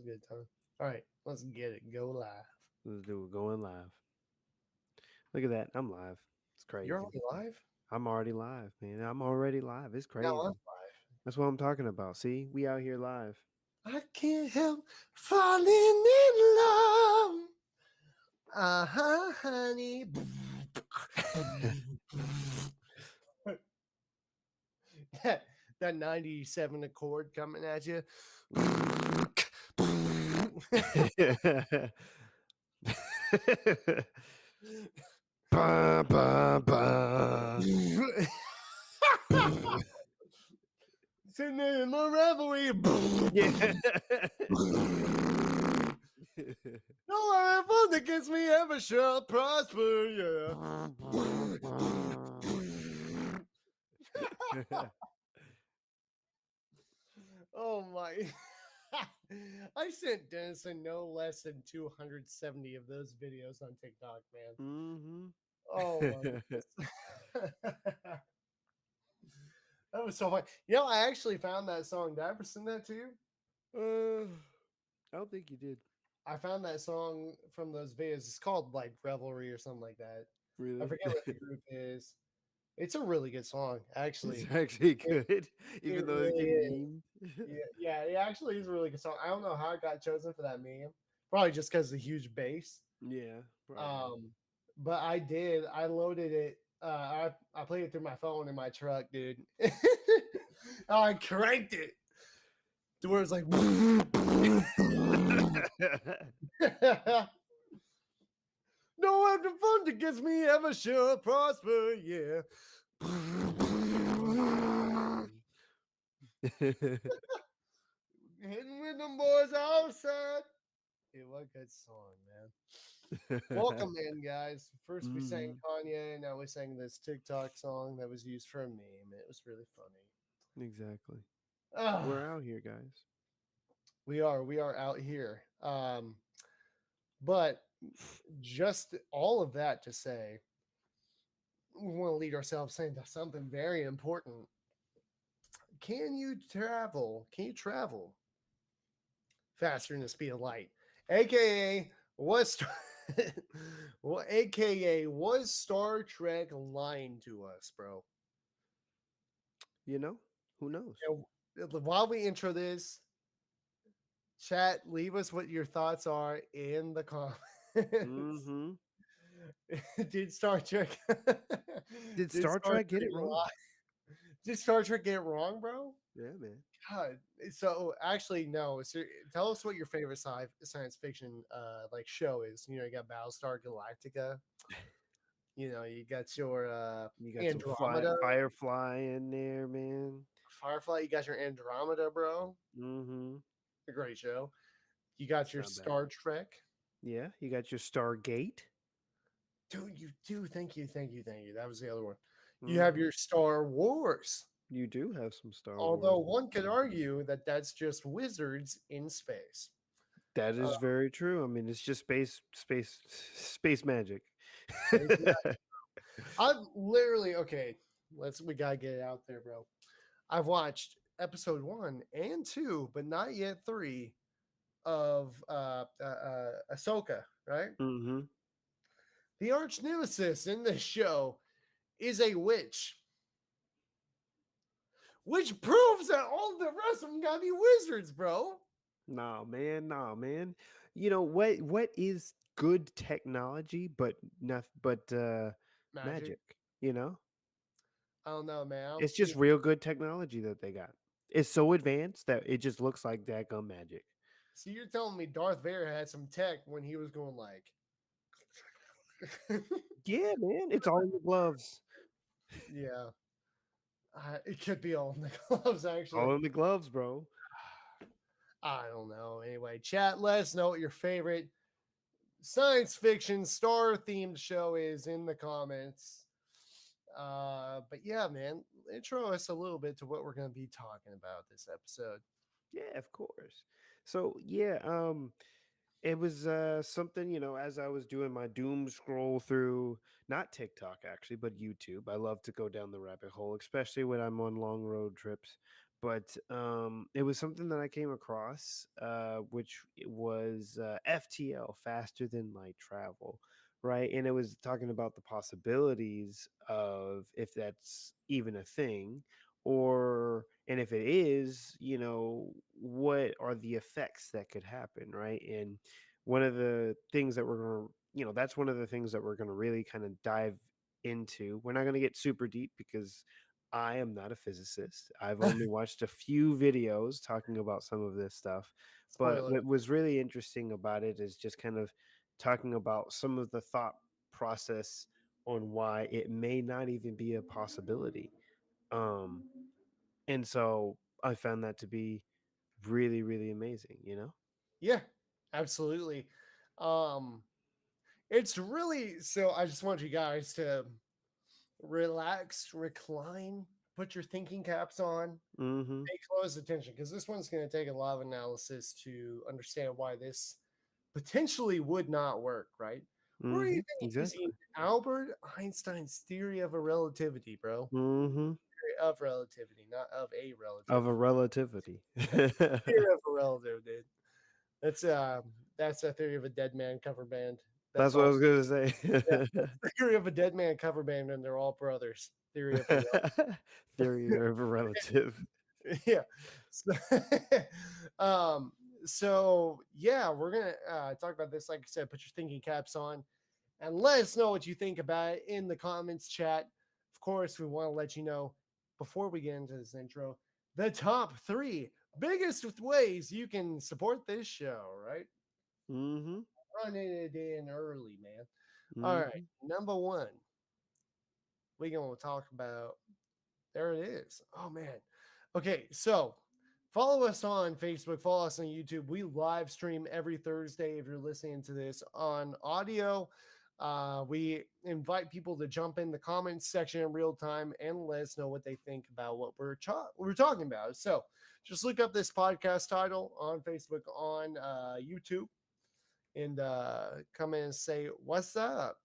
a good time. All right, let's get it. Go live. Let's do it. Going live. Look at that. I'm live. It's You're crazy. already live? I'm already live, man. I'm already live. It's No, I'm crazy. That's what I'm talking about. See, we out here live. live. I can't help falling in love. Honey. that, that 97 accord coming at you. Ba, ba, ba. Sitting in my revelry. Yeah. No ever that gets me ever shall prosper, yeah. Oh my. I sent Denison no less than 270 of those videos on TikTok, man. Mm-hmm. Oh my goodness. That was so funny. I actually found that song. Did I ever send that to you? I don't think you did. I found that song from those videos. It's called like Revelry or something like that. I Really? forget what the group is. It's a really good song, It's actually. actually It, good, it even though it's really getting is. memed. Yeah, it actually is a really good song. I don't know how it got chosen for that meme. Probably just because of the huge bass. Yeah, probably. Um, but I did. I loaded it. I played it through my phone in my truck, dude. I cranked it to where it's like. No after fun that gets me ever sure prosper, yeah. Hitting with them boys outside. It was a good song, man. Welcome in, guys. First we sang Mhm. Kanye, now we sang this TikTok song that was used for a meme. It was really funny. Exactly. Ah, We're out here, guys. we are out here. But just all of that to say, we want to lead ourselves into something very important. Can you travel faster than the speed of light? AKA was well, AKA was Star Trek lying to us, bro? You know, who knows? While we intro this, chat, leave us what your thoughts are in the comments. Mm-hmm. Did Star Trek Did did Star Star Trek get Trek it wrong? lie? Did Star Trek get it wrong, bro? Yeah, man. God. So actually, no. So, tell us what your favorite science fiction like show is. You got Battlestar Galactica. You got your You got some Andromeda, Firefly in there, man. Firefly. You got your Andromeda, bro. Mm-hmm. A great show. You got It's your not bad. Star Trek. Yeah, you got your Stargate. Dude, you do. Thank you, thank you, thank you. That was the other one. You have Mm-hmm. your Star Wars. You do have some Star Wars. Although one could argue that that's just wizards in space. That Uh, is very true. I mean, it's just space magic. I've literally okay. We gotta get it out there, bro. I've watched episode 1 and 2, but not yet 3 of Ahsoka. Right, Mm-hmm. the arch nemesis in this show is a witch, which proves that all the rest of them gotta be wizards, bro. Nah, man. Nah, man. You know what? What is good technology, but not, but Magic. magic. You know, I don't know, man. it's just real good technology that they got. It's so advanced that it just looks like daggum magic. See, you're telling me Darth Vader had some tech when he was going like. Yeah, man. It's all in the gloves. Yeah, it could be all in the gloves, actually. All in the gloves, bro. I don't know. Anyway, chat, let us know what your favorite science fiction star themed show is in the comments. But yeah, man, intro us a little bit to what we're going to be talking about this episode. Yeah, of course. So yeah, it was something, as I was doing my doom scroll through, not TikTok actually, but YouTube. I love to go down the rabbit hole, especially when I'm on long road trips. but it was something that I came across, which was FTL, faster than light travel, right? And it was talking about the possibilities of if that's even a thing, or and if it is, what are the effects that could happen, right? And one of the things that we're going to, that's one of the things that we're going to really kind of dive into. We're not going to get super deep because I am not a physicist. I've only watched a few videos talking about some of this stuff. But Spoiler. what was really interesting about it is just kind of talking about some of the thought process on why it may not even be a possibility. Um, and so I found that to be really, really amazing, Yeah, absolutely. Um, it's really so. I just want you guys to relax, recline, put your thinking caps on, Mm-hmm. pay close attention because this one's going to take a lot of analysis to understand why this potentially would not work, right? We're Mm-hmm. even using Exactly. Albert Einstein's theory of a relativity, bro. Mm-hmm. Theory of relativity, not of a Of a relativity. relativity. Theory of a relative, dude. That's a theory of a dead man cover band. That's That's what I all. was gonna Yeah, say. that's the theory of a dead man cover band, and they're all brothers. Theory of a Theory of a relative. yeah. So, um, so yeah, we're gonna talk about this. Like I said, put your thinking caps on and let us know what you think about it in the comments chat. Of course, we want to let you know before we get into this intro the top 3 biggest ways you can support this show, right? Mm-hmm. Running it in early, man. All right, Mm-hmm. number 1, we're going to talk about. There it is. Oh man. Okay, so follow us on Facebook, follow us on YouTube. We live stream every Thursday if you're listening to this on audio. We invite people to jump in the comments section in real time and let us know what they think about what we're talking about. So just look up this podcast title on Facebook, on YouTube, and come in and say what's up.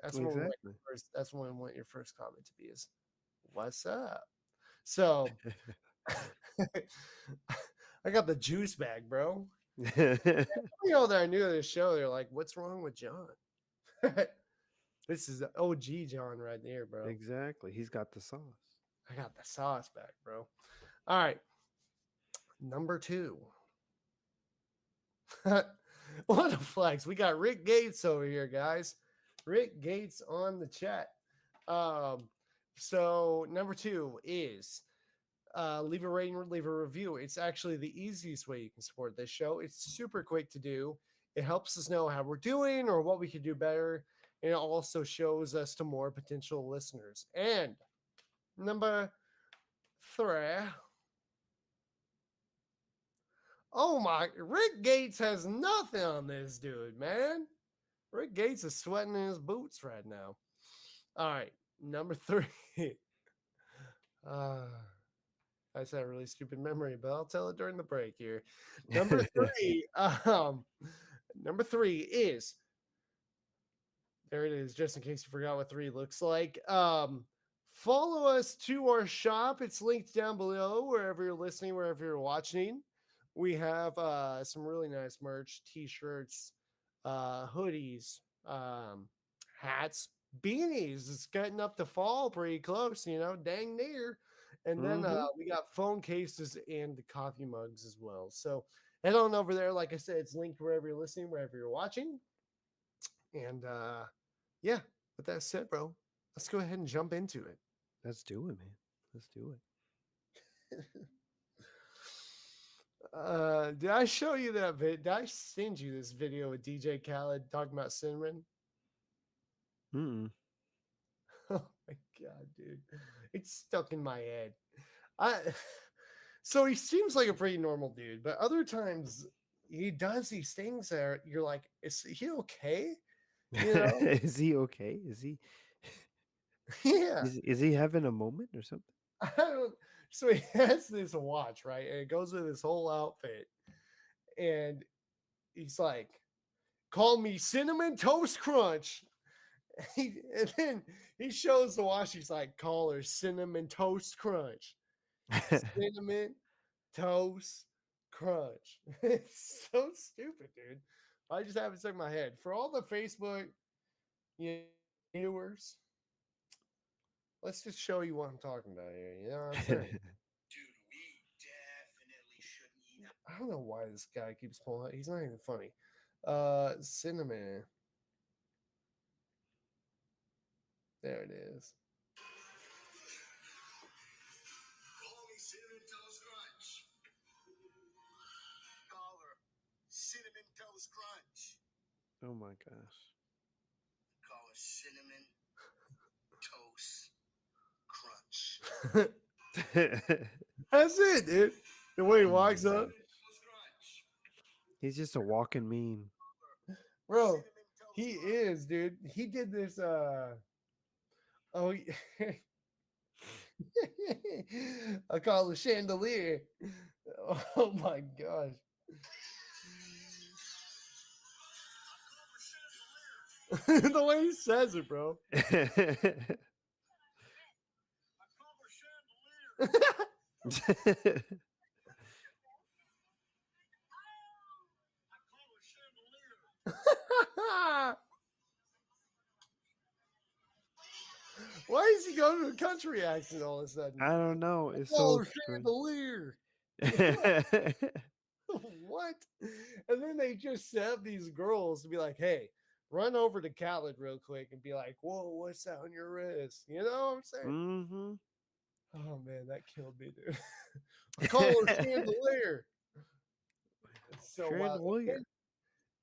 That's when we want Exactly. your first. That's when we want your first comment to be is what's up. So I got the juice bag, bro. You know that I knew this show. They're like, "What's wrong with John?" This is the OG John right there, bro. Exactly. He's got the sauce. I got the sauce back, bro. All right, number 2. What a flex! We got Rick Gates over here, guys. Rick Gates on the chat. Um, so number 2 is leave a rating, leave a review. It's actually the easiest way you can support this show. It's super quick to do. It helps us know how we're doing or what we could do better. And it also shows us to more potential listeners. And number 3. Oh my, Rick Gates has nothing on this dude, man. Rick Gates is sweating in his boots right now. All right, number 3. uh, That's a really stupid memory, but I'll tell it during the break here. Number 3, number 3 is there it is, just in case you forgot what 3 looks like. Follow us to our shop. It's linked down below wherever you're listening, wherever you're watching. We have some really nice merch, t-shirts, hoodies, hats, beanies. It's getting up to fall pretty close, dang near. And then Mm-hmm. we got phone cases and the coffee mugs as well. So head on over there. Like I said, it's linked wherever you're listening, wherever you're watching. And yeah, with that said, bro, let's go ahead and jump into it. Let's do it, man. Let's do it. Did I show you that video? Did I send you this video with DJ Khaled talking about cinnamon? Mm-mm. Oh my god, dude. It's stuck in my head. I so he seems like a pretty normal dude, but other times he does these things that you're like, is he okay? You know? Is he okay? Is he Yeah. is he having a moment or something? I don't, so he has this watch, right? And it goes with his whole outfit. And he's like, call me Cinnamon Toast Crunch. And then he shows the watch. He's like, call her Cinnamon Toast Crunch. Cinnamon toast crunch. It's so stupid, dude. I just have it stuck in my head. For all the Facebook viewers, let's just show you what I'm talking about here. You know what I'm saying? Dude, we definitely shouldn't eat. I don't know why this guy keeps pulling out. He's not even funny. Cinnamon. There it is. Call me Cinnamon Toast Crunch. Call her Cinnamon Toast Crunch. Oh my gosh. Call her Cinnamon Toast Crunch. That's it, dude. The way he Oh my walks up. gosh. He's just a walking meme. Bro, he is, dude. He did this oh I call it chandelier. Oh my gosh. The way he says it, bro. Why is he going to a country accent all of a sudden? I don't know. It's Oh, so strange. chandelier. What? And then they just set up these girls to be like, hey, run over to Khaled real quick and be like, whoa, what's that on your wrist? You know what I'm saying? Mm-hmm. Oh man, that killed me, dude. I call her chandelier. It's so wild. Chandelier.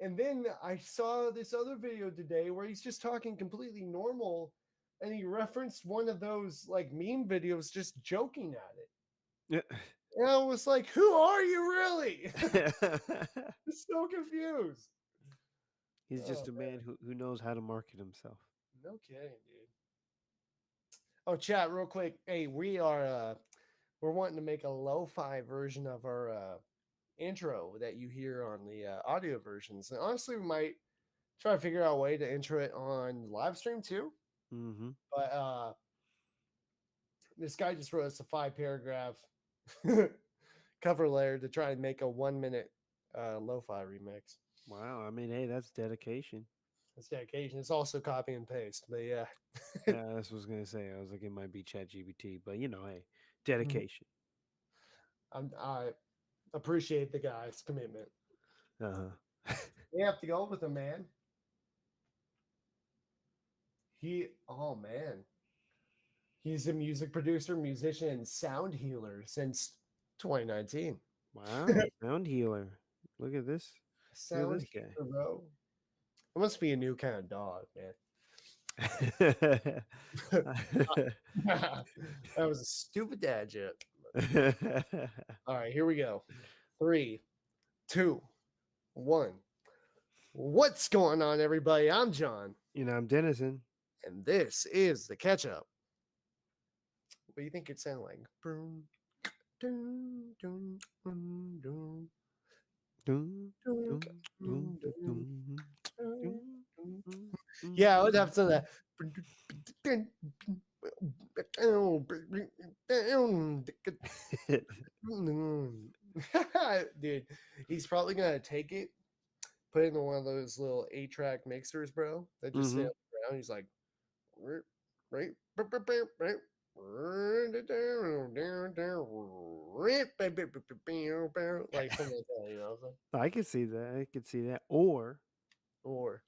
And then I saw this other video today where he's just talking completely normal and he referenced one of those like meme videos just joking at it. And I was like, who are you really? I'm so confused. He's Oh, just a man who knows how to market himself. no kidding, dude. Oh, chat, real quick. Hey, we're wanting to make a lo-fi version of our intro that you hear on the audio versions. And honestly, we might try to figure out a way to intro it on live stream too. Mm-hmm. But this guy just wrote us a 5-paragraph cover layer to try and make a 1-minute lo-fi remix. Wow. I mean, hey, that's dedication. It's dedication. It's also copy and paste. But yeah. Yeah, that's what I was gonna say. I was like, it might be ChatGPT, but hey, dedication. I appreciate the guy's commitment. Uh-huh. We have to go with him, man. Oh man. He's a music producer, musician, and sound healer since 2019. Wow, sound healer. Look at this. Look at Sound this guy. healer, bro. It must be a new kind of dog, man. That was a stupid dad joke. All right, here we go. 3, 2, 1. What's going on, everybody? I'm John, I'm Dennison. and this is the catch up. What do you think it sounded like? Boom, dun, dun, dun, dun, Dun, dun, dun, dun, dun, dun, dun, dun, dun, dun. dun, dun, Yeah, I would dun. have some of that. Dude, he's probably gonna take it, put it in one of those little 8-track mixers, bro. That just sit Mhm. on the ground. He's like, right, like something like that, you know what I'm saying? I could see that. I could see that. Or Or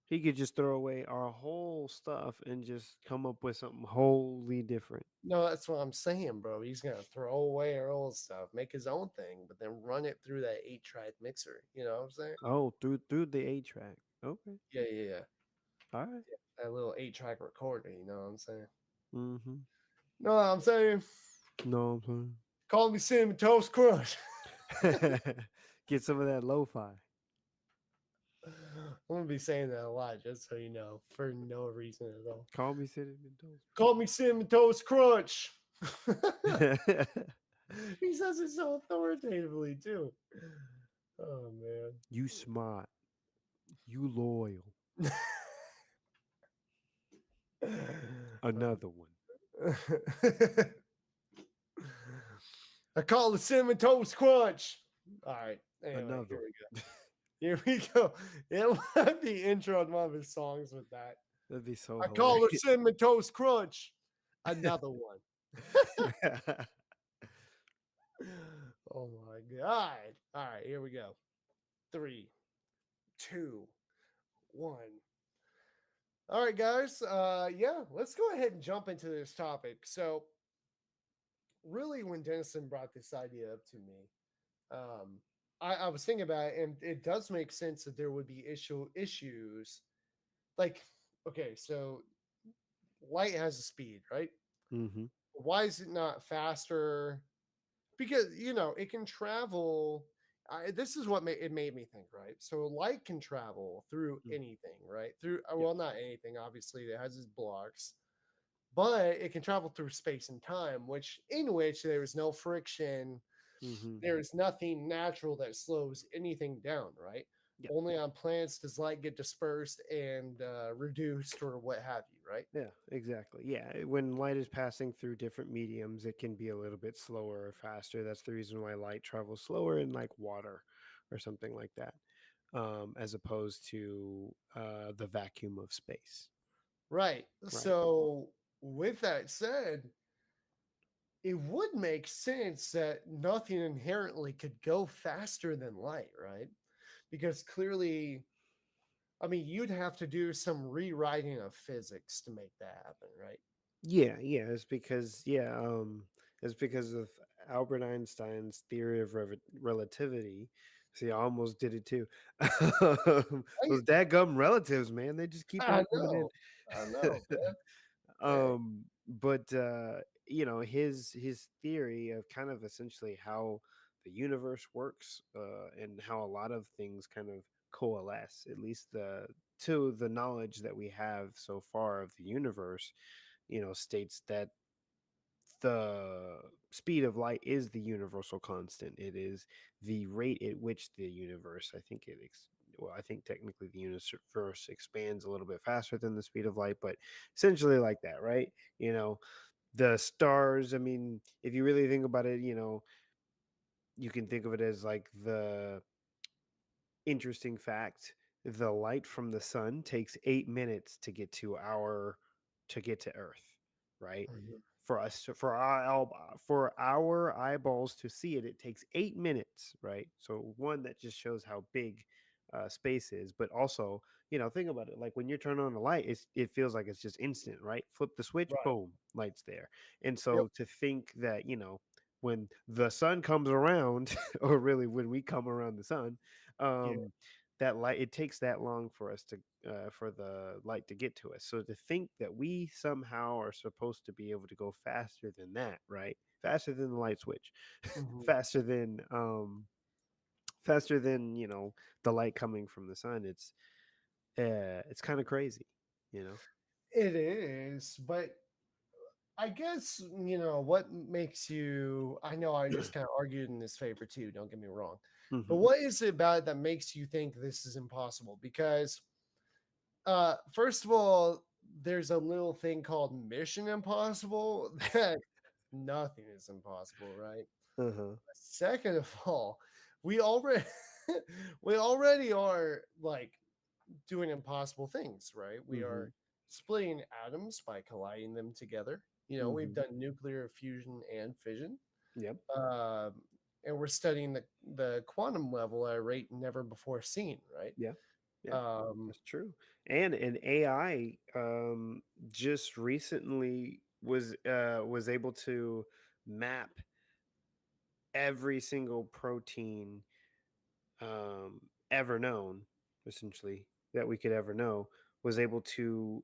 he could just throw away our whole stuff and just come up with something wholly different. no, that's what I'm saying, bro. He's gonna throw away our old stuff, make his own thing, but then run it through that 8-track mixer. You know what I'm saying? Oh, through the 8-track. Okay. Yeah. All right. That little 8-track recorder. You know what I'm saying? Mm-hmm. No, I'm saying, No, I'm call me Cinnamon Toast Crunch. saying. Get some of that lo-fi. I'm gonna be saying that a lot, just so you know, for no reason at all. Call me cinnamon toast. Call me Cinnamon Toast Crunch. Crunch. He says it so authoritatively too. Oh man. You smart. You loyal. Another one. I call it cinnamon toast crunch. All right. Anyway, Another here one. we go. Here we go. It might be intro on one of his songs with that. That'd be so I call it hilarious. cinnamon toast crunch. Another one. Oh my god. All right, here we go. 3, 2, 1. All right, guys. Yeah, let's go ahead and jump into this topic. So, really, when Dennison brought this idea up to me, um, I was thinking about it, and it does make sense that there would be issues. Like, okay, so light has a speed, right? Hmm. Why is it not faster? Because it can travel. This is what it made me think, right? So light can travel through anything, right? Through Yep. well, not anything. Obviously, it has its blocks, but it can travel through space and time, which there is no friction. Hmm. There is nothing natural that slows anything down, right? Yep. Only on planets does light get dispersed and reduced or what have you, right? Yeah, exactly. Yeah, when light is passing through different mediums, it can be a little bit slower or faster. That's the reason why light travels slower in like water or something like that, as opposed to the vacuum of space. Right. Right. So, with that said, it would make sense that nothing inherently could go faster than light, right? Because clearly, I mean, you'd have to do some rewriting of physics to make that happen, right? Yeah, yeah, it's because of Albert Einstein's theory of relativity. See, I almost did it too. Right? Those dadgum relatives, man, they just keep I on coming know. I know, in. man. Dang. But his theory of kind of essentially how the universe works, and how a lot of things kind of coalesce, at least the to the knowledge that we have so far of the universe, states that the speed of light is the universal constant. It is the rate at which the universe, I think technically the universe expands a little bit faster than the speed of light, but essentially like that, right? You know, the stars, I mean, if you really think about it, you can think of it as like the interesting fact, the light from the sun takes 8 minutes to get to Earth, right? Mhm. For us to, for our eyeballs to see it, it takes 8 minutes, right? So one, that just shows how big space is, but also, think about it. Like when you turn on a light, it feels like it's just instant, right? Flip the switch, Right. boom, light's there. And Yep. so to think that, when the sun comes around, or really when we come around the sun, Yeah. um, that light, it takes that long for us to for the light to get to us. So to think that we somehow are supposed to be able to go faster than that, right? Faster than the light switch, Mhm. faster than faster than the light coming from the sun. It's kind of crazy, you know. It is, but I guess, what makes you, I know I just kind of argued in his favor too, don't get me wrong. But Hmm. what is it about it that makes you think this is impossible? Because first of all, there's a little thing called Mission Impossible that nothing is impossible, right? Uh-huh. Second of all, we already we already are like doing impossible things, right? We Hmm. are splitting atoms by colliding them together. We've Hmm. done nuclear fusion and fission, Yep. um, and we're studying the quantum level at a rate never before seen, right? Yeah. Yeah. Um, That's true. And an AI just recently was able to map every single protein ever known, essentially, that we could ever know, was able to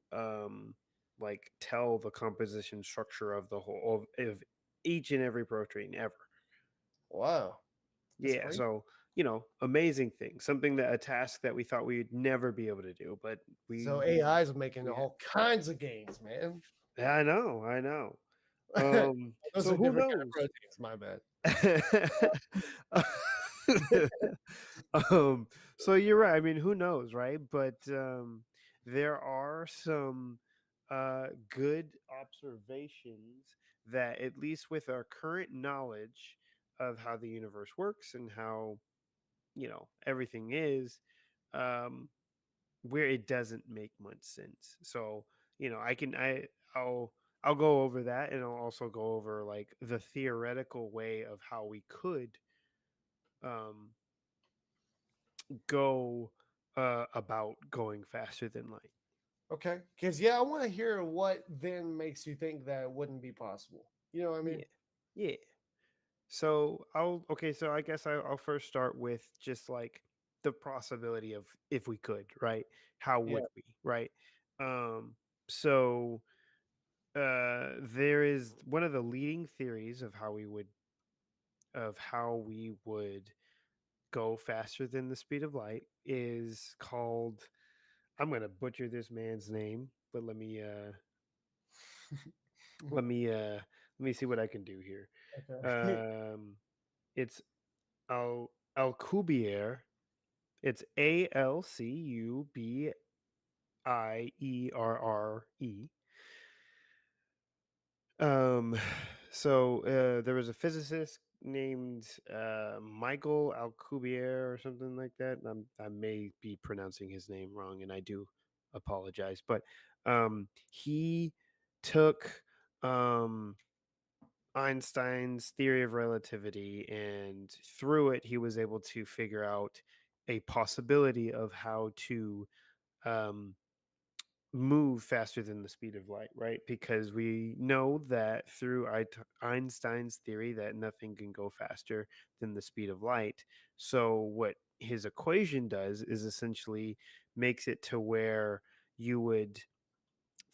like tell the composition structure of the whole of each and every protein ever. wow, that's Yeah, crazy. so amazing thing, something that a task that we thought we'd never be able to do, but So we AI is making we all kinds of gains, man. yeah, I know. Those So are who different kind of knows? proteins. My bad. um, so you're right. I mean, who knows, right? But there are some good observations that, at least with our current knowledge, of how the universe works and how, everything is, um, where it doesn't make much sense. So, I can I'll go over that, and I'll also go over like the theoretical way of how we could um go about going faster than light. Okay. Because, yeah, I want to hear what then makes you think that wouldn't be possible. You know what I Yeah. mean? Yeah. So so I guess I'll first start with just like the possibility of if we could, right? How Yeah. would we, right? So there is one of the leading theories of how we would go faster than the speed of light is called, I'm going to butcher this man's name, but let me uh let me see what I can do here. Okay. Um it's Alcubierre. It's Alcubierre. Um, there was a physicist named Michael Alcubierre or something like that. I may be pronouncing his name wrong, and I do apologize. But he took um, Einstein's theory of relativity, and through it, he was able to figure out a possibility of how to um, move faster than the speed of light, right? Because we know that through Einstein's theory that nothing can go faster than the speed of light. So what his equation does is essentially makes it to where you would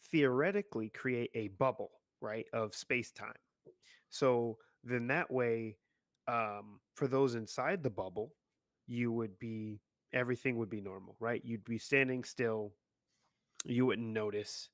theoretically create a bubble, right, of space-time. So then that way, for those inside the bubble, you would be everything would be normal, right? You'd be standing still, you wouldn't notice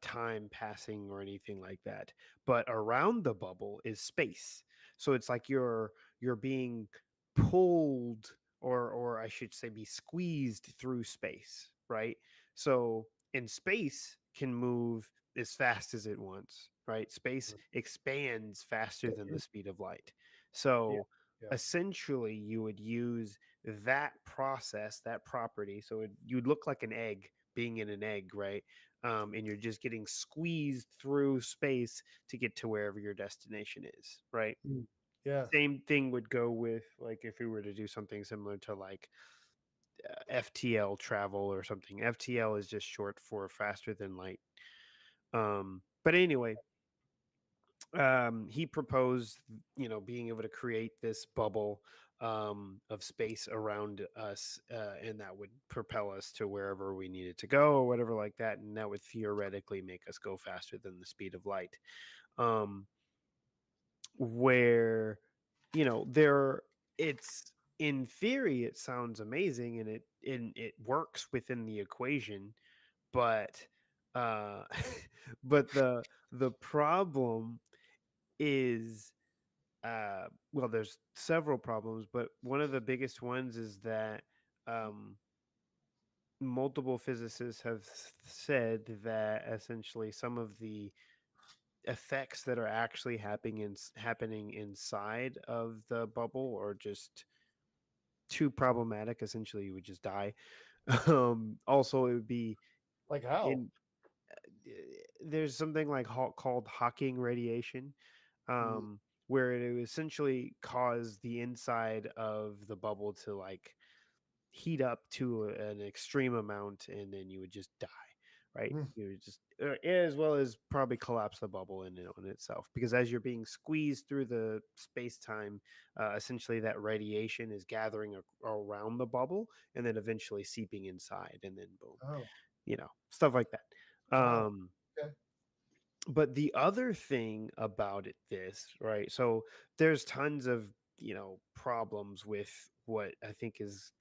time passing or anything like that. But around the bubble is space, so it's like you're being pulled, or I should say, be squeezed through space, right? So in space can move as fast as it wants, right? Space expands faster than the speed of light. Yeah. So Yeah. essentially you would use that process, that property, so you'd look like an egg being in an egg, right? And you're just getting squeezed through space to get to wherever your destination is, right? Mm. Yeah. Same thing would go with like if we were to do something similar to like FTL travel or something. FTL is just short for faster than light. But anyway, he proposed, being able to create this bubble of space around us, and that would propel us to wherever we needed to go or whatever like that, and that would theoretically make us go faster than the speed of light. Um, where there, it's in theory it sounds amazing, and it works within the equation, but uh, but the problem is, well, there's several problems, but one of the biggest ones is that um, multiple physicists have said that essentially some of the effects that are actually happening inside of the bubble are just too problematic. Essentially, you would just die. Also, it would be Like how? in there's something like called Hawking radiation, Mm. where it would essentially cause the inside of the bubble to like heat up to an extreme amount, and then you would just die, right? Mm. You would just, as well as probably collapse the bubble in itself, because as you're being squeezed through the space time, essentially that radiation is gathering around the bubble and then eventually seeping inside, and then boom, Oh, stuff like that. wow. Okay. But the other thing about this, right? So there's tons of, problems with what I think is,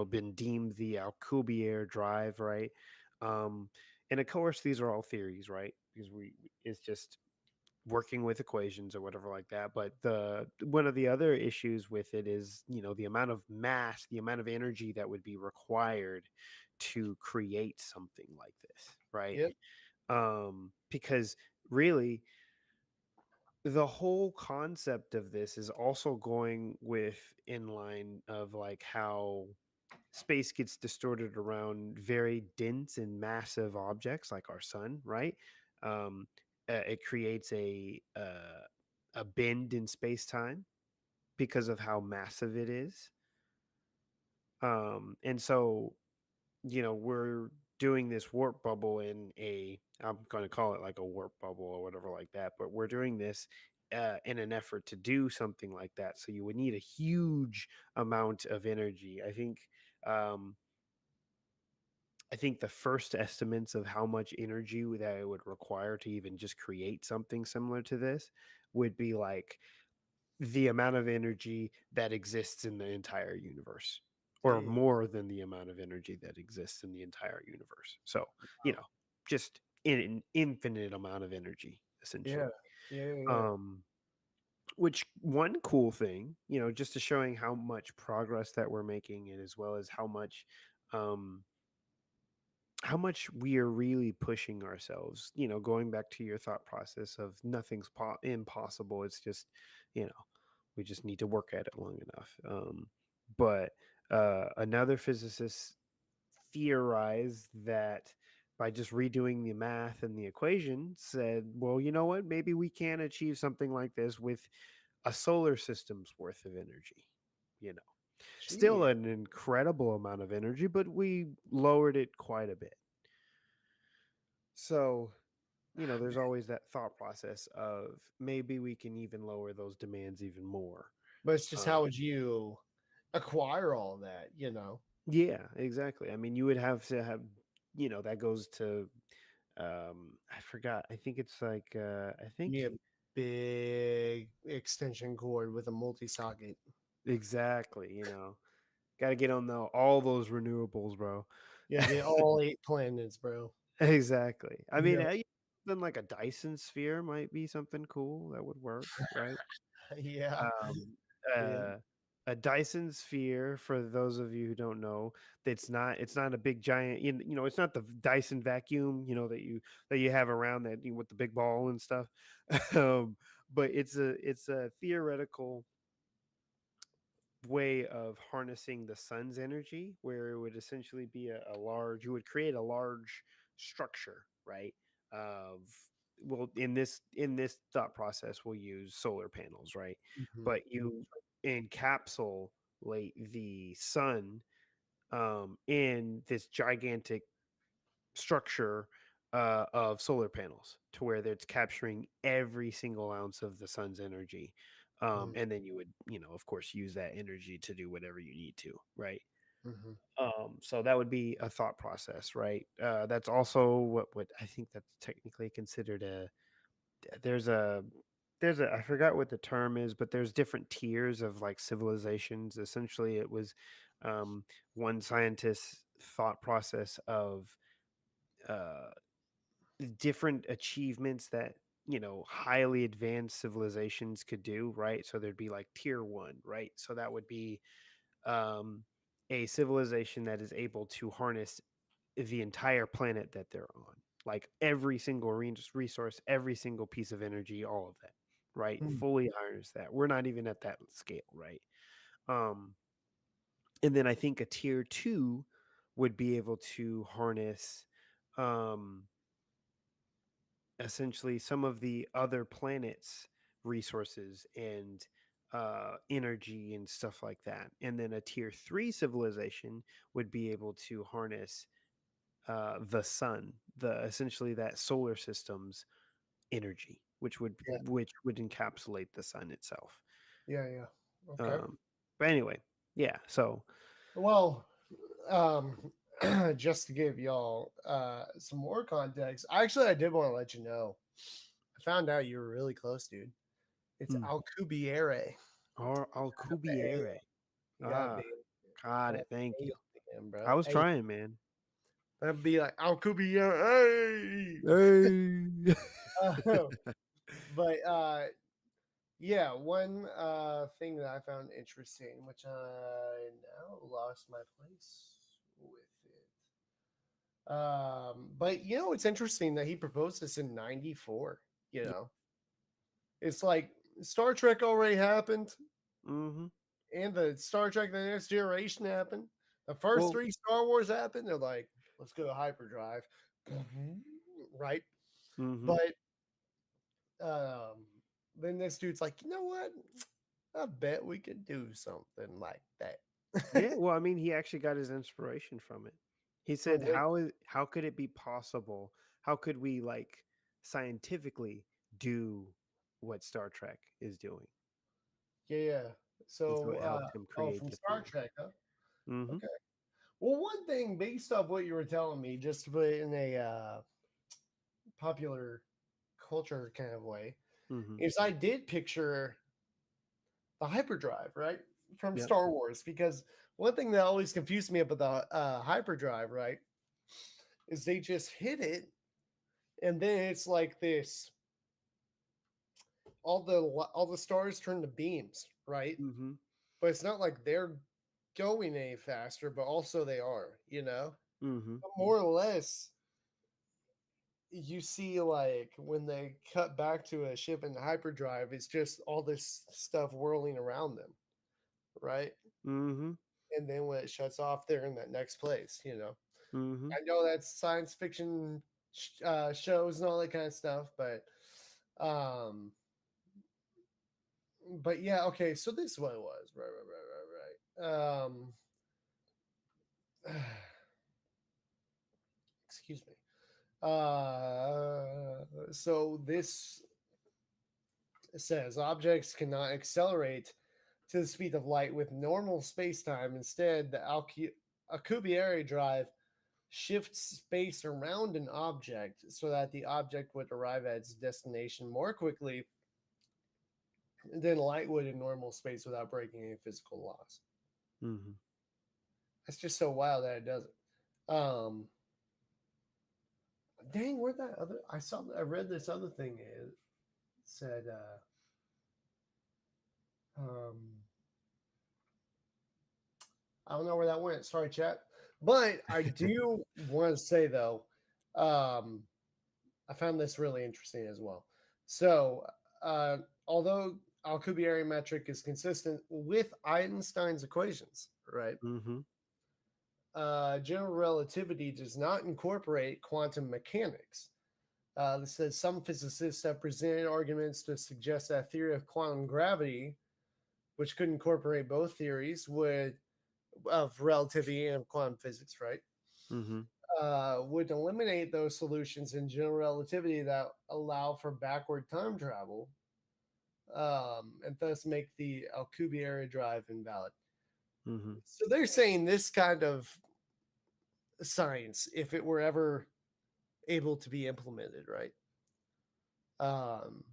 been deemed the Alcubierre drive, right? Um, and of course, these are all theories, right? Because it's just working with equations or whatever like that. But the one of the other issues with it is, the amount of mass, the amount of energy that would be required to create something like this, right? Yep. Because really, the whole concept of this is also going with in line of like how space gets distorted around very dense and massive objects like our sun, right? Um, it creates a bend in space time because of how massive it is. And so, we're doing this warp bubble in I'm going to call it like a warp bubble or whatever like that, but we're doing this in an effort to do something like that. So you would need a huge amount of energy. Um, I think the first estimates of how much energy that it would require to even just create something similar to this would be like the amount of energy that exists in the entire universe, or Damn. more than the amount of energy that exists in the entire universe. So, you know, just in an infinite amount of energy, Yeah. essentially. Yeah. Yeah. Um, which one cool thing, just to showing how much progress that we're making, and as well as um, how much we are really pushing ourselves, going back to your thought process of nothing's impossible. It's just, you know, we just need to work at it long enough. But another physicist theorized that by just redoing the math and the equation, said, well, you know what? Maybe we can achieve something like this with a solar system's worth of energy. You know, still Gee. an incredible amount of energy, but we lowered it quite a bit. So, there's always that thought process of maybe we can even lower those demands even more. But it's just how Um, would you acquire all that, you know? yeah, exactly. I mean, you would have to have, that goes to, I forgot. I think it's like, I You think need a big extension cord with a multi-socket. exactly, got to get on all those renewables, bro. Yeah, get all 8 planets, bro. Exactly. I mean, Yeah. then like a Dyson sphere might be something cool that would work, right? Yeah. Um, Yeah. uh, a Dyson sphere, for those of you who don't know, it's not a big giant, it's not the Dyson vacuum, that you have around that with the big ball and stuff. um, but it's a theoretical way of harnessing the sun's energy, where it would essentially be you would create a large structure, right? Of Well, in this thought process, we'll use solar panels, right? Mhm. But you encapsulate the sun in this gigantic structure of solar panels, to where it's capturing every single ounce of the sun's energy. Mhm. And then you would, of course, use that energy to do whatever you need to, right? Mhm. So that would be a thought process, right? That's also what I think that's technically considered there's a I forgot what the term is, but there's different tiers of like civilizations. Essentially, it was one scientist's thought process of uh, different achievements that highly advanced civilizations could do, right? So there'd be like tier 1, right? So that would be um a civilization that is able to harness the entire planet that they're on, like every single resource, every single piece of energy, all of that, right? Mm. Fully harness that. We're not even at that scale, right? um and then I think a tier 2 would be able to harness um essentially some of the other planets' resources and energy and stuff like that. And then a tier 3 civilization would be able to harness the sun, the essentially that solar system's energy, Yeah. which would encapsulate the sun itself. Yeah, yeah. Okay. Um, but anyway, yeah. So, Well, um just to give y'all some more context, actually I did want to let you know. I found out you were really close, dude. It's hmm, Alcubierre. Alcubierre. You got Ah, big. got Got it. Thank you. him, I bro. was Hey, trying, man. that'd be like Alcubierre. Hey. Hey. But yeah, one thing that I found interesting, which I now lost my place with it. But it's interesting that he proposed this in '94. You know, It's like Star Trek already happened, Mm-hmm. and the Star Trek The Next Generation happened. The first Well. three Star Wars happened. They're like, let's go to hyperdrive, right? Mm-hmm. But um, then this dude's like, you know what? I bet we could do something like that. Yeah. Well, I mean, he actually got his inspiration from it. He From said, which, how could it be possible? How could we like scientifically do what Star Trek is doing?" yeah. And so So, it helped him oh, create from the Star theme. Trek, huh? Mm-hmm. Okay. Well, one thing based off what you were telling me, just to put it in a popular culture kind of way, Mm-hmm. is I did picture the hyperdrive, right? From Yep. Star Wars, because one thing that always confused me about the hyperdrive, right, is they just hit it, and then it's like this: all the stars turn to beams, right? Mm-hmm. But it's not like they're going any faster, but also they are, Mm-hmm. But more or less, you see like when they cut back to a ship in the hyperdrive, it's just all this stuff whirling around them, right? Mm-hmm. And then when it shuts off, they're in that next place. Mm-hmm. I know that's science fiction shows and all that kind of stuff, um, but yeah, okay. So this is what it was, right. Excuse me. So this says objects cannot accelerate to the speed of light with normal spacetime. Instead, the Alcubierre drive shifts space around an object so that the object would arrive at its destination more quickly than light would in normal space without breaking any physical laws. Mm-hmm. That's just so wild that it does it. Dang, where that other? I read this other thing. It said, um, I don't know where that went. Sorry, chat. But I do want to say though, um, I found this really interesting as well. So, although Alcubierre metric is consistent with Einstein's equations, right? Mm-hmm. General relativity does not incorporate quantum mechanics. This says some physicists have presented arguments to suggest that a theory of quantum gravity, which could incorporate both theories, would of relativity and quantum physics, right? Mm-hmm. Would eliminate those solutions in general relativity that allow for backward time travel, and thus make the Alcubierre drive invalid. Mm-hmm. So they're saying this kind of science, if it were ever able to be implemented, right, um,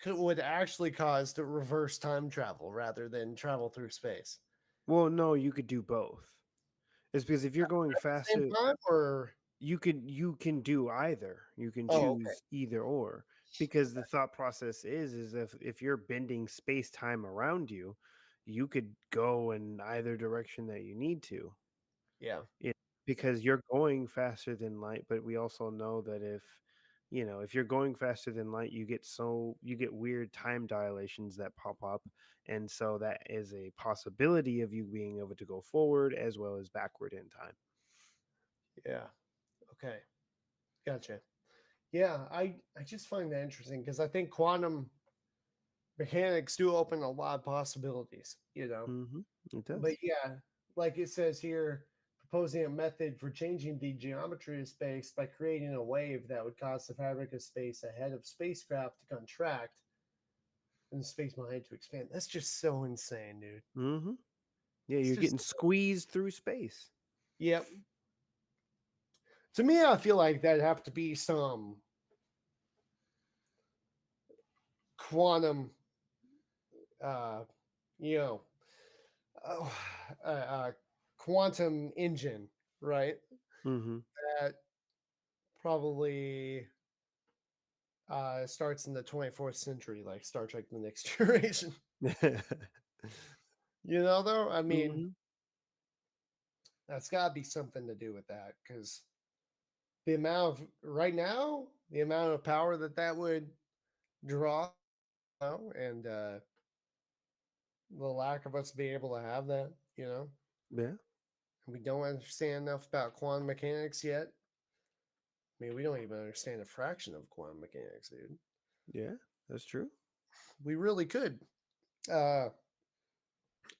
would actually cause to reverse time travel rather than travel through space. Well, no, you could do both. It's because if you're going At the same faster, time, or you can do either. You can oh, okay, choose either or, because the thought process is if you're bending space time around you, you could go in either direction that you need to. yeah, Yeah, because you're going faster than light, but we also know that if you're going faster than light, you get weird time dilations that pop up, and so that is a possibility of you being able to go forward as well as backward in time. yeah, okay, gotcha. Yeah, I just find that interesting because I think quantum mechanics do open a lot of possibilities. Hmm. It But does. yeah, like it says here, proposing a method for changing the geometry of space by creating a wave that would cause the fabric of space ahead of spacecraft to contract and the space behind to expand. That's just so insane, dude. Hmm. Yeah, It's you're just getting squeezed through space. yep. To me, I feel like that'd have to be some quantum, uh, you know, uh, uh, quantum engine, right? Hmm. That probably starts in the 24th century, like Star Trek: The Next Generation. Though, I mean, Hmm. that's got to be something to do with that because right now, the amount of power that would draw and the lack of us being able to have that, Yeah. and we don't understand enough about quantum mechanics yet. I mean, we don't even understand a fraction of quantum mechanics, dude. Yeah. That's true. We really could. Uh,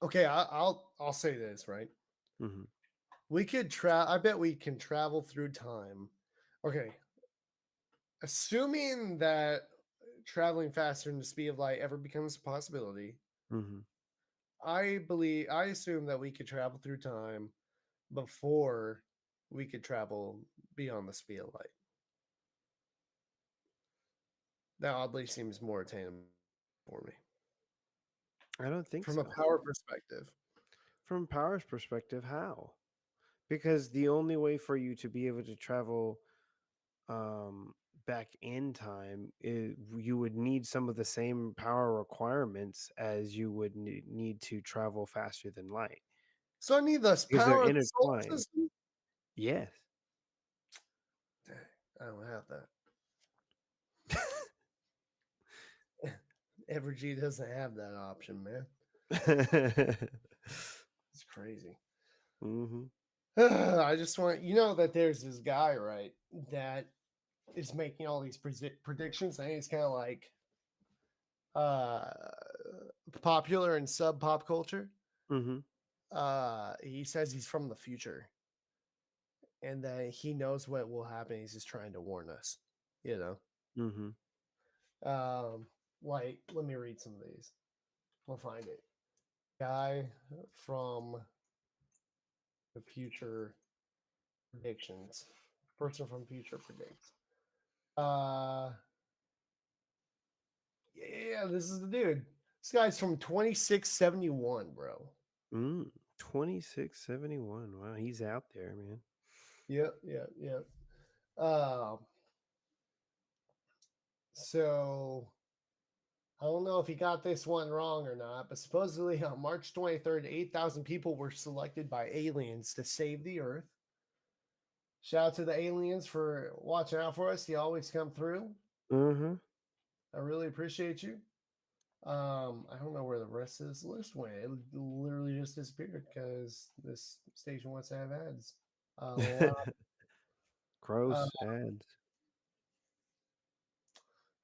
okay, I'll say this, right? Mm-hmm. We could I bet we can travel through time. Okay, assuming that traveling faster than the speed of light ever becomes a possibility, Mm-hmm. I assume that we could travel through time before we could travel beyond the speed of light. That oddly seems more attainable for me I don't think from a so. power perspective. From power's perspective, how? Because the only way for you to be able to travel um, back in time is you would need some of the same power requirements as you would need to travel faster than light So I need the because they're power of the solar intertwined. system. Yes. Dang, I don't have that. Evergy doesn't have that option, man. It's crazy. Hmm. I just want that there's this guy, right, that is making all these predictions. I think it's kind of like uh popular and sub pop culture. Hmm. He says he's from the future and that he knows what will happen. He's just trying to warn us, you know. Hmm. Um, like, let me read some of these. We'll find it. Guy from the future predictions. Person from future predicts. Uh, yeah, this is the dude. This guy's from 2671, bro. 2671. Wow, he's out there, man. Yep, yep, yep. Um, so I don't know if he got this one wrong or not, but supposedly on March 23rd, 8,000 people were selected by aliens to save the Earth. Shout out to the aliens for watching out for us. You always come through. Hmm. I really appreciate you. I don't know where the rest of this list went. It literally just disappeared because this station wants to have ads. A lot. Uh, Gross ads.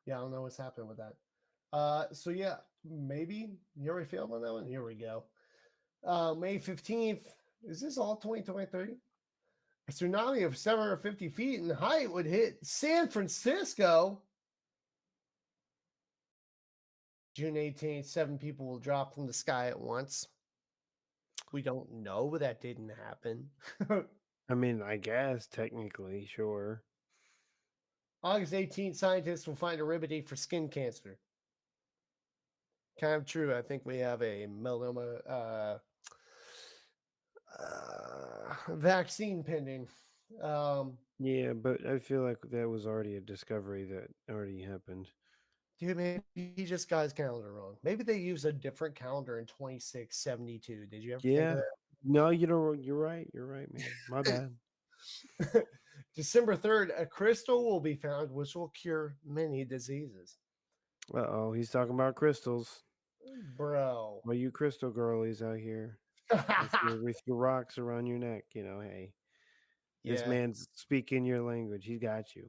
yeah, I don't know what's happening with that. So yeah, maybe you already failed on that one. Here we go. May 15th. Is this all 2023? A tsunami of 750 feet in height would hit San Francisco. June 18th, 7 people will drop from the sky at once. We don't know, but that didn't happen. I mean, I guess technically, sure. August 18th, scientists will find a remedy for skin cancer. Kind of true. I think we have a melanoma vaccine pending. Um, Yeah, but I feel like that was already a discovery that already happened. Dude, maybe he just got his calendar wrong. Maybe they use a different calendar in 2672. Did you ever think of Yeah. No, you know, you're right. You're right, man. My bad. that? December 3rd, a crystal will be found which will cure many diseases. Uh-oh, he's talking about crystals. Bro. All you crystal girlies out here with your rocks around your neck, hey, this Yeah. man's speaking your language. He got you.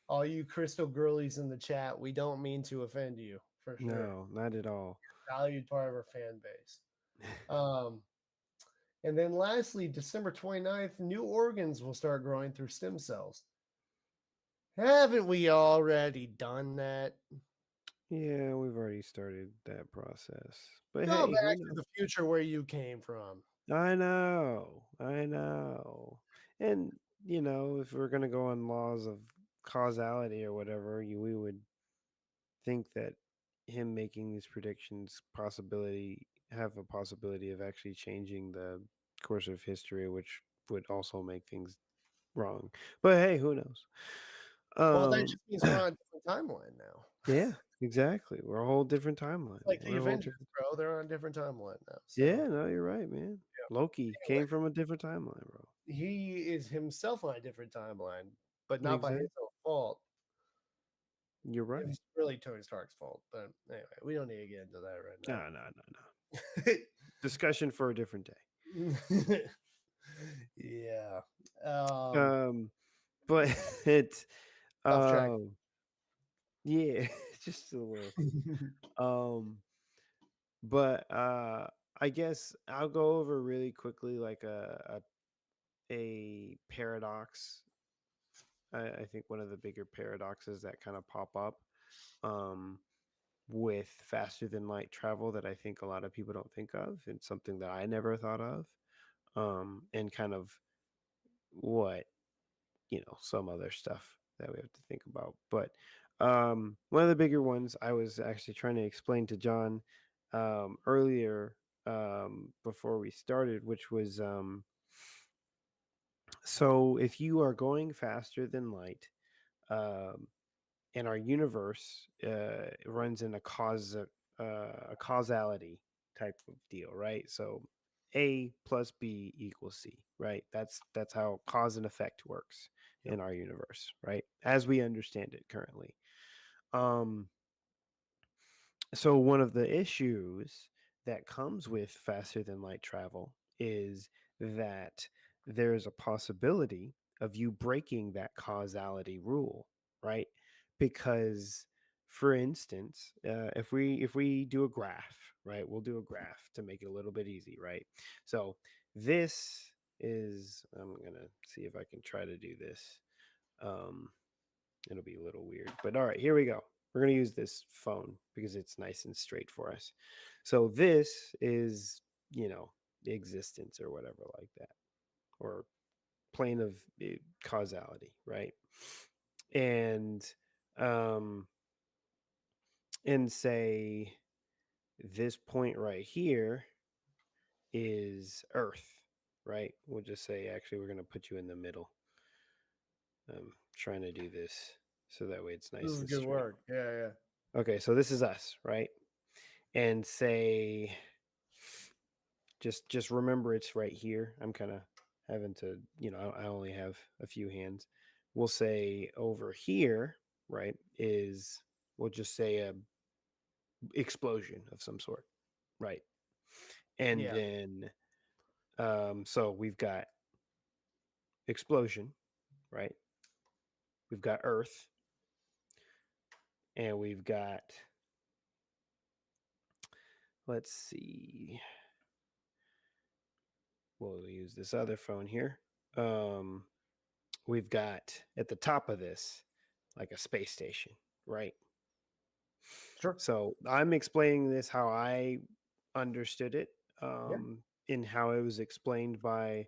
All you crystal girlies in the chat, we don't mean to offend you for sure. No, not at all. Valued part of our fan base. Um, and then lastly, December 29th, new organs will start growing through stem cells. Haven't we already done that? Yeah, we've already started that process. But Go hey, who back to knows? the future where you came from. I know. I know. And, if we're going to go on laws of causality or whatever, we would think that him making these predictions have a possibility of actually changing the course of history, which would also make things wrong. But hey, who knows? Well, that Um, just means we're on a different timeline now. yeah, exactly. We're a whole different timeline, Like man. the We're a whole Avengers, different. bro. They're on a different timeline now. Yeah, So, no, you're right, man. yeah. Loki Anyway, came from a different timeline, bro. he is himself on a different timeline, but not by Exactly. his own fault. You're It right. was really Tony Stark's fault. But anyway, we don't need to get into that No, right no, no, no. now. Discussion for a different day. Yeah. Um, but it, Off track. um, yeah, just a little. Um, but I guess I'll go over really quickly like a paradox. I think one of the bigger paradoxes that kind of pop up um, with faster than light travel that I think a lot of people don't think of, and something that I never thought of, and kind of what some other stuff that we have to think about. But one of the bigger ones I was actually trying to explain to John earlier before we started, which was so if you are going faster than light, um, and our universe runs in a causality type of deal, right? So A plus B equals C, right? That's how cause and effect works Yep. in our universe, right? As we understand it currently. Um, so one of the issues that comes with faster than light travel is that there's a possibility of you breaking that causality rule, right? Because for instance, if we do a graph, right? We'll do a graph to make it a little bit easy, right? So this is I'm going to see if I can try to do this. Um It'll be a little weird, but all right, here we go. We're going to use this phone because it's nice and straight for us. So this is, existence or whatever like that, or plane of causality, right? And um and say this point right here is Earth, right? We'll just say actually we're going to put you in the middle. I'm trying to do this so that way it's This nice is and good straight. work. Yeah, yeah. Okay, so this is us, right? And say just remember it's right here. I'm kind of having to, I only have a few hands. We'll say over here, right, is we'll just say a explosion of some sort, right? And Yeah. then so we've got explosion, right? We've got Earth, and we've got, let's see, we'll use this other phone here. Um, we've got at the top of this like a space station, right? Sure. So I'm explaining this how I understood it, Yeah. in how it was explained by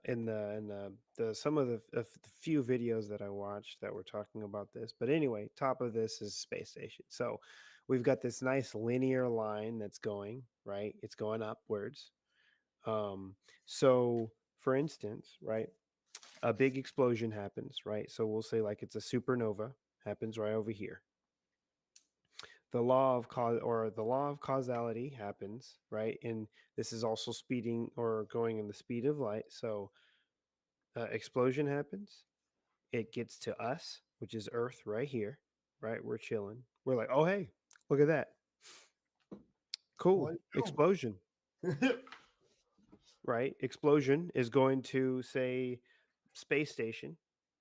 in the some of the few videos that I watched that were talking about this. But anyway, top of this is space station. So we've got this nice linear line that's going right. It's going upwards. Um, so for instance, right, a big explosion happens, right? So we'll say like it's a supernova happens right over here. The law of causality happens, right? And this is also speeding or going in the speed of light. So explosion happens, it gets to us, which is Earth right here, right? We're chilling. We're like, oh hey, look at that, cool What? explosion, right? Explosion is going to say space station,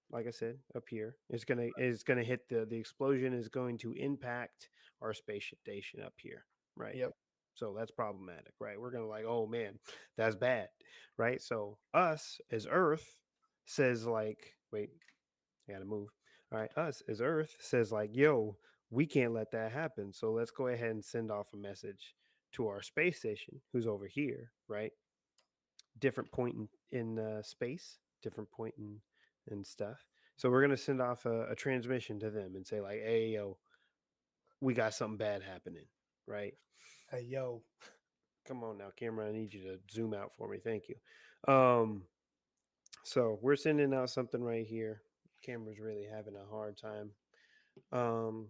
like I said, up here is gonna hit the explosion is going to impact our space station up here, right? Yep. So that's problematic, right? We're gonna like, oh man, that's bad, right? So us as Earth says like, wait, I gotta move. All right, us as Earth says like, yo, we can't let that happen. So let's go ahead and send off a message to our space station, who's over here, right? Different point in space, different point in stuff. So we're gonna send off a transmission to them and say like, hey, yo, we got something bad happening, right? Hey, yo. Come on now, camera. I need you to zoom out for me. Thank you. Um, so we're sending out something right here. Camera's really having a hard time. Um,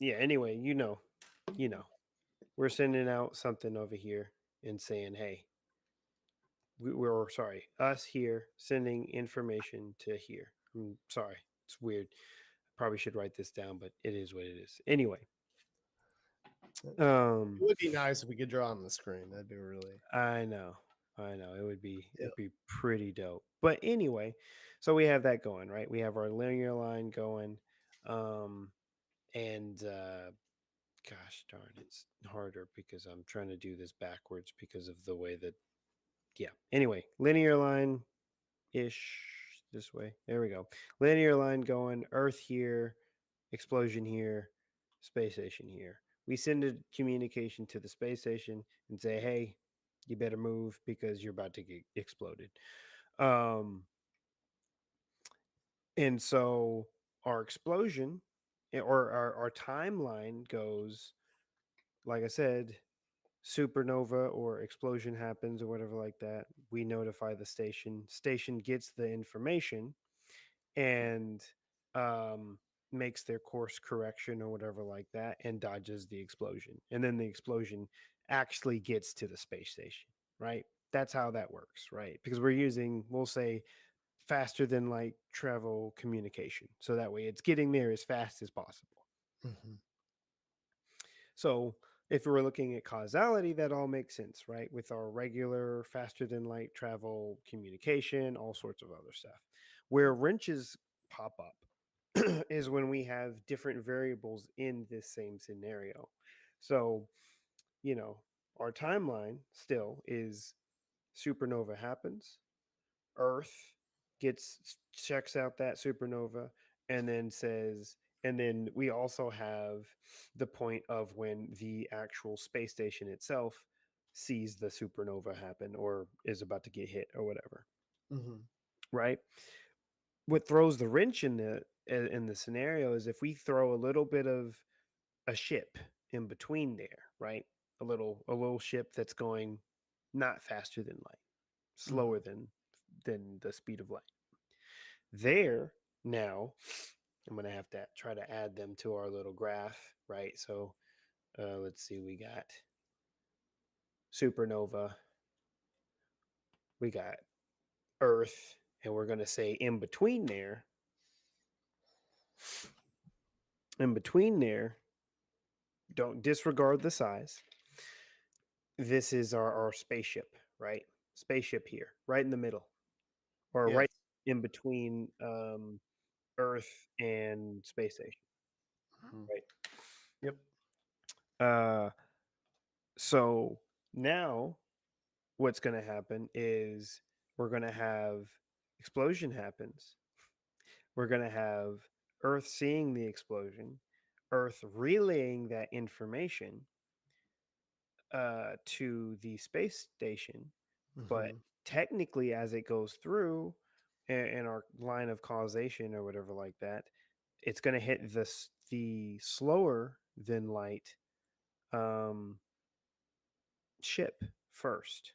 yeah, anyway, you know, we're sending out something over here and saying, hey, we're sorry, us here sending information to here. I'm sorry, it's weird. Probably should write this down, but it is what it is. Anyway, It would be nice if we could draw on the screen. That'd be really. I know. I know. Yeah. It'd be pretty dope. But anyway, so we have that going, right? We have our linear line going. Um and gosh darn, it's harder because I'm trying to do this backwards because of the way that yeah. Anyway, linear line ish this way. There we go. Linear line going, Earth here, explosion here, space station here. We send a communication to the space station and say, "Hey, you better move because you're about to get exploded." Um, and so our explosion or our timeline goes, like I said, supernova or explosion happens or whatever like that. We notify the station. Station gets the information and um, makes their course correction or whatever like that and dodges the explosion. And then the explosion actually gets to the space station, right? That's how that works, right? Because we're using, we'll say, faster than light travel communication. So that way it's getting there as fast as possible. Mhm. So if we're looking at causality, that all makes sense, right? With our regular faster than light travel communication, all sorts of other stuff. Where wrenches pop up is when we have different variables in this same scenario. So, you know, our timeline still is supernova happens, Earth gets checks out that supernova and then says, and then we also have the point of when the actual space station itself sees the supernova happen or is about to get hit or whatever, Mhm. right? What throws the wrench in the scenario is if we throw a little bit of a ship in between there, right? A little ship that's going not faster than light, slower Mhm. than the speed of light. There now, I'm going to have to try to add them to our little graph, right? So let's see, we got supernova, we got Earth, and we're going to say in between there, don't disregard the size. This is our spaceship, right? Spaceship here, right in the middle, or Yes. right in between Earth and space station, Mhm. right? Yep. Uh, so now what's going to happen is we're going to have explosion happens. We're going to have Earth seeing the explosion, Earth relaying that information to the space station. But Mhm. technically, as it goes through in our line of causation or whatever like that, it's going to hit the slower than light um, ship first.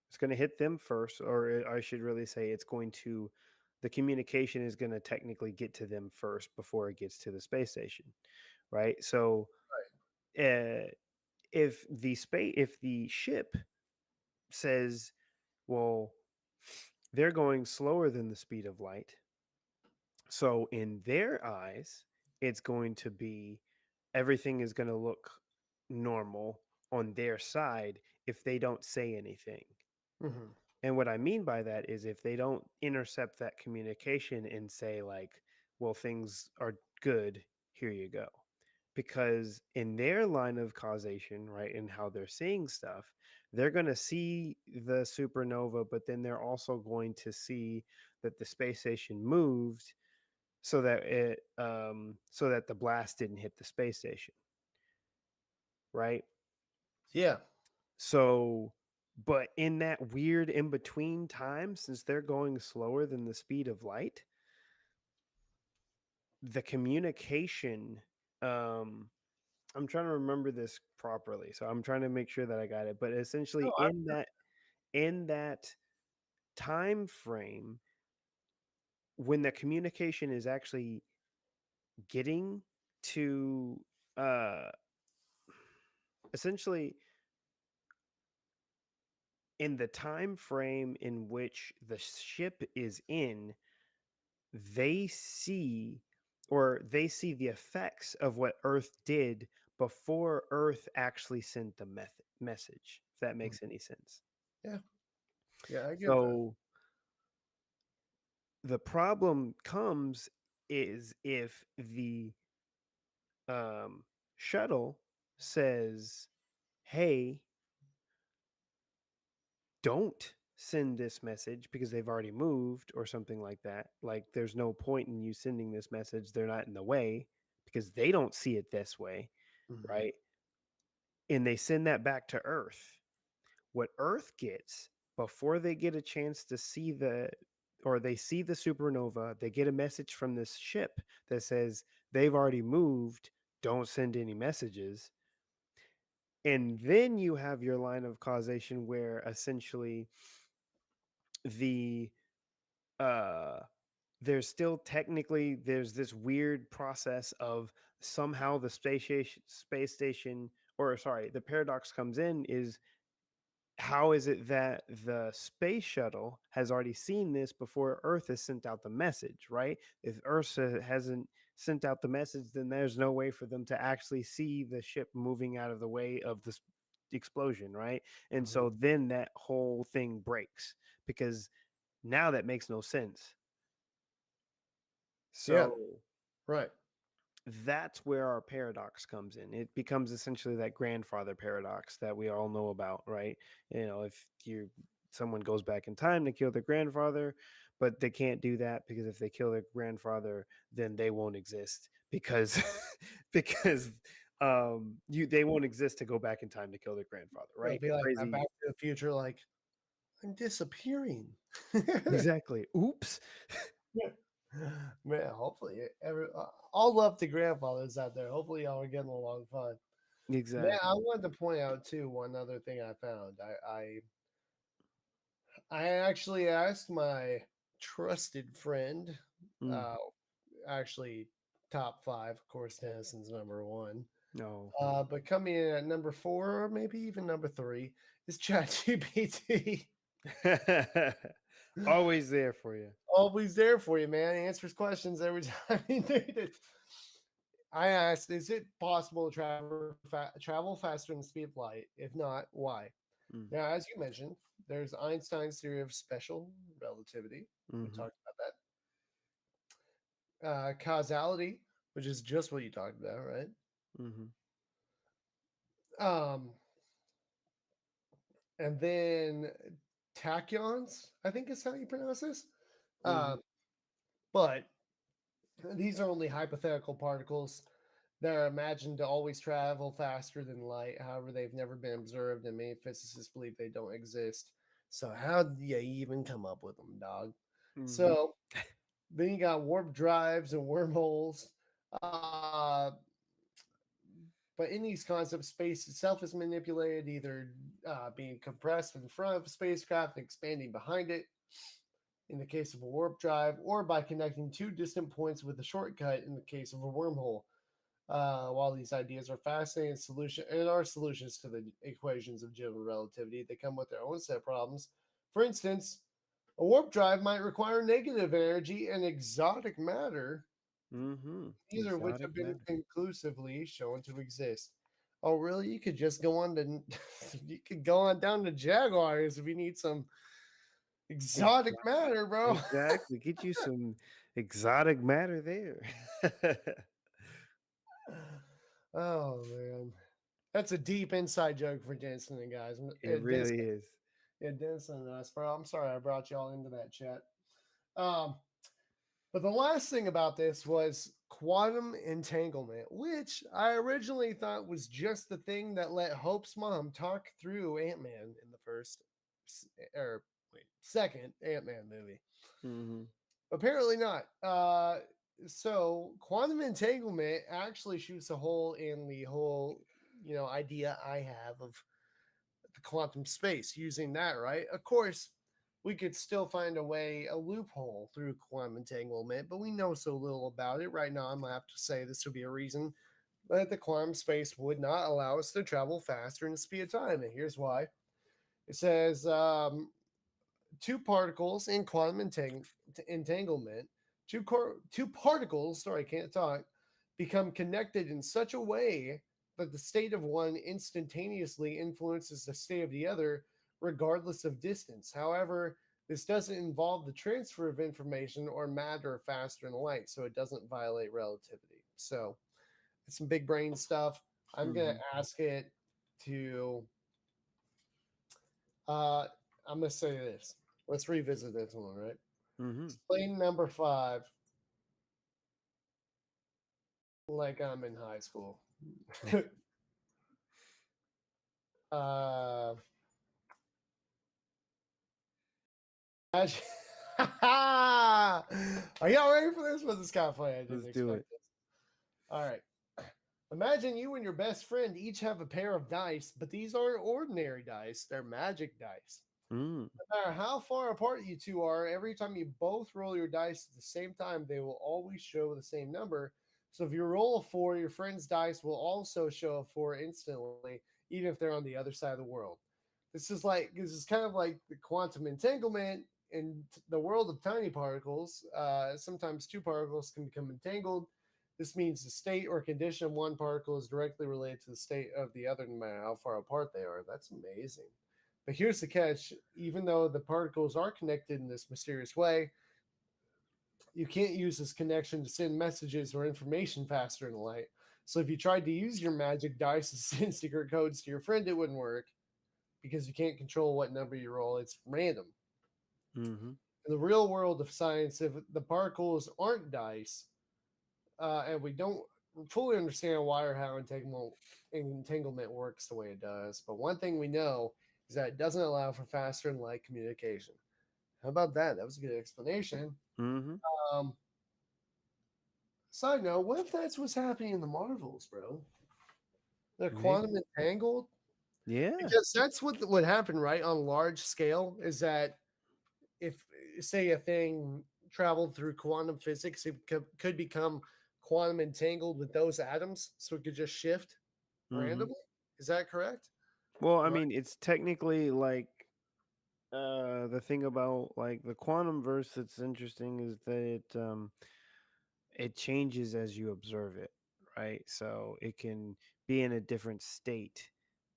It's going to hit them first, or I should really say, the communication is going to technically get to them first before it gets to the space station, right? So, uh, if the ship says, well, they're going slower than the speed of light, so in their eyes, it's going to be everything is going to look normal on their side if they don't say anything. Mhm. And what I mean by that is if they don't intercept that communication and say, like, well, things are good, here you go. Because in their line of causation, right, and how they're seeing stuff, they're going to see the supernova, but then they're also going to see that the space station moved so that the blast didn't hit the space station, right? Yeah. So, but in that weird in between time, since they're going slower than the speed of light, the communication, um, I'm trying to remember this properly. So I'm trying to make sure that I got it. But No, essentially, in that time frame, when the communication is actually getting to, uh, essentially, in the time frame in which the ship is in, they see they see the effects of what Earth did before Earth actually sent the message, if that Mm. makes any sense. Yeah, yeah, I get that. So the problem comes is if the um, shuttle says, hey, don't send this message because they've already moved or something like that. Like, there's no point in you sending this message. They're not in the way because they don't see it this way, Mhm. right? And they send that back to Earth. What Earth gets before they get a chance to see they see the supernova, they get a message from this ship that says they've already moved, don't send any messages. And then you have your line of causation where essentially the uh there's this weird process of somehow the space station, or sorry, the paradox comes in is, how is it that the space shuttle has already seen this before Earth has sent out the message, right? If Earth hasn't sent out the message, then there's no way for them to actually see the ship moving out of the way of the explosion, right? And Mhm. so then that whole thing breaks because now that makes no sense. Yeah, So right. that's where our paradox comes in. It becomes essentially that grandfather paradox that we all know about, right? If someone goes back in time to kill their grandfather, but they can't do that because if they kill their grandfather, then they won't exist because because they won't exist to go back in time to kill their grandfather, It'll right? be like that Crazy. Back to the Future, like, I'm disappearing. Exactly. Oops. Yeah. Man, hopefully all love to grandfathers out there. Hopefully y'all are getting along fine. Man, I Exactly. wanted to point out too one other thing I found. I actually asked my trusted friend, Mm. uh, actually top five, of course, Tennyson's number one. No. But coming in at number four, or maybe even number three, is ChatGPT. Always there for you. Always there for you, man. Answers questions every time you need it. I asked, is it possible to travel faster than the speed of light? If not, why? Mm. Now, as you mentioned, there's Einstein's theory of special relativity. We Mhm. talked about that. Causality, which is just what you talked about, right? Mhm. Um, and then tachyons, I think is how you pronounce this. Mhm. Um, but these are only hypothetical particles that are imagined to always travel faster than light. However, they've never been observed, and many physicists believe they don't exist. So, how do you even come up with them, dog? Mhm. So, then you got warp drives and wormholes. Uh, but in these concepts, space itself is manipulated, either being compressed in front of a spacecraft and expanding behind it, in the case of a warp drive, or by connecting two distant points with a shortcut in the case of a wormhole. While these ideas are fascinating and are solutions to the equations of general relativity, they come with their own set of problems. For instance, a warp drive might require negative energy and exotic matter, Mhm. neither of which Exotic have been matter. conclusively shown to exist. Oh, really? You could just go on to you could go on down to Jaguars if you need some exotic Exotic. matter, bro. Exactly. Get you some exotic matter there. Oh man, that's a deep inside joke for Denson and guys. It really Denson, is. yeah, Denson and us, bro. I'm sorry I brought y'all into that chat. Um, but the last thing about this was quantum entanglement, which I originally thought was just the thing that let Hope's mom talk through Ant Man in the first or second Ant Man movie. Mhm. Apparently not. So quantum entanglement actually shoots a hole in the whole, idea I have of the quantum space using that, right? Of course, we could still find a loophole through quantum entanglement, but we know so little about it. Right now, I'm gonna have to say this would be a reason that the quantum space would not allow us to travel faster than the speed of time. And here's why. It says two particles in quantum entanglement two particles, sorry, I can't talk, become connected in such a way that the state of one instantaneously influences the state of the other, regardless of distance. However, this doesn't involve the transfer of information or matter faster than light, so it doesn't violate relativity. So it's some big brain stuff. I'm gonna Mm-hmm. ask it to. Uh, I'm gonna say this. Let's revisit this one, right? Mm-hmm. Explain number 5 like I'm in high school. uh, imagine- Are y'all ready for this? Well, this is kind of funny. I Let's didn't do expect it. this. All right. Imagine you and your best friend each have a pair of dice, but these aren't ordinary dice, they're magic dice. Mm. No matter how far apart you two are, every time you both roll your dice at the same time, they will always show the same number. So if you roll a 4, your friend's dice will also show a 4 instantly, even if they're on the other side of the world. This is kind of like the quantum entanglement in the world of tiny particles. Sometimes two particles can become entangled. This means the state or condition of one particle is directly related to the state of the other, no matter how far apart they are. That's amazing. But here's the catch: even though the particles are connected in this mysterious way, you can't use this connection to send messages or information faster than light. So if you tried to use your magic dice to send secret codes to your friend, it wouldn't work because you can't control what number you roll. It's random. Mm-hmm. In the real world of science, if the particles aren't dice, and we don't fully understand why or how entanglement works the way it does, but one thing we know is that it doesn't allow for faster than light communication. How about that? That was a good explanation. Mm-hmm. Um, Side note, what if that's what's happening in the Marvels, bro? They're Maybe. quantum entangled? Yeah. Because that's what would happen, right? On large scale, is that if, say, a thing traveled through quantum physics, it could become quantum entangled with those atoms, so it could just shift Mm-hmm. randomly. Is that correct? Well, I Am I- mean, it's technically like the thing about like the quantum verse that's interesting is that it changes as you observe it, right? So it can be in a different state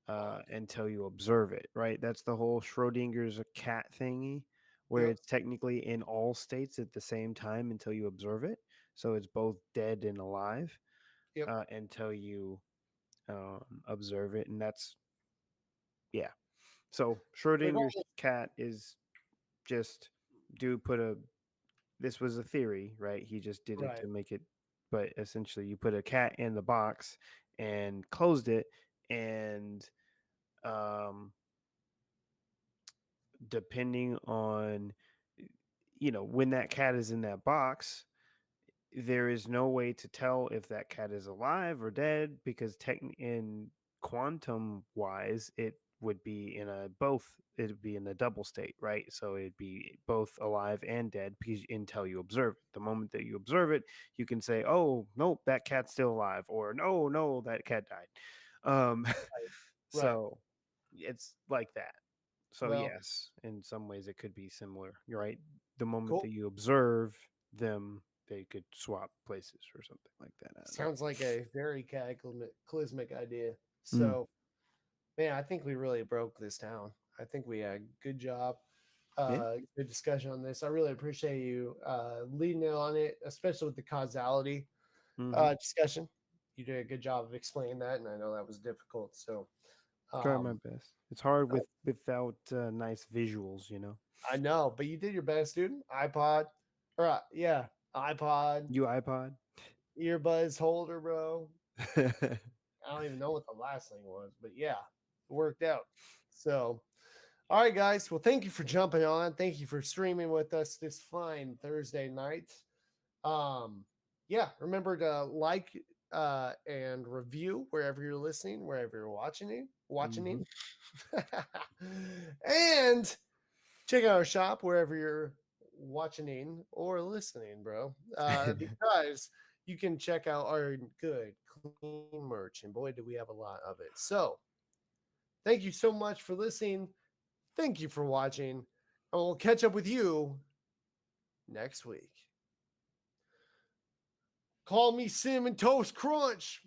until you observe it, right? That's the whole Schrodinger's cat thingy, where Yep. it's technically in all states at the same time until you observe it. So it's both dead and alive Yep. until you observe it, and that's yeah. So Schrodinger's Regardless, cat is just dude put a this was a theory, right? He just did it right. to make it, but essentially you put a cat in the box and closed it, and um, depending on when that cat is in that box, there is no way to tell if that cat is alive or dead because in quantum wise it would be in a both it would be in a double state, right? So it'd be both alive and dead because until you observe it. The moment that you observe it, you can say, oh nope, that cat's still alive, or no, that cat died. Right. So it's like that. So Well, yes, in some ways it could be similar. You're right. The moment cool. that you observe them, they could swap places or something like that. I don't know. Sounds like a very cataclysmic idea. Mm. So, man, I think we really broke this down. I think we had a good job, Yeah. good discussion on this. I really appreciate you leading in on it, especially with the causality Mm-hmm. discussion. You did a good job of explaining that, and I know that was difficult. So, Try my um, best. It's hard I, without nice visuals. I know, but you did your best, dude. iPod, or yeah, iPod, You iPod. earbuds holder, bro. I don't even know what the last thing was, but yeah, it worked out. So, all right, guys. Well, thank you for jumping on. Thank you for streaming with us this fine Thursday night. Yeah, remember to like and review wherever you're listening, wherever you're watching Mm-hmm. and check out our shop wherever you're watching or listening, bro. Because you can check out our good, clean merch, and boy, do we have a lot of it. So, thank you so much for listening. Thank you for watching, and we'll catch up with you next week. Call me Cinnamon Toast Crunch.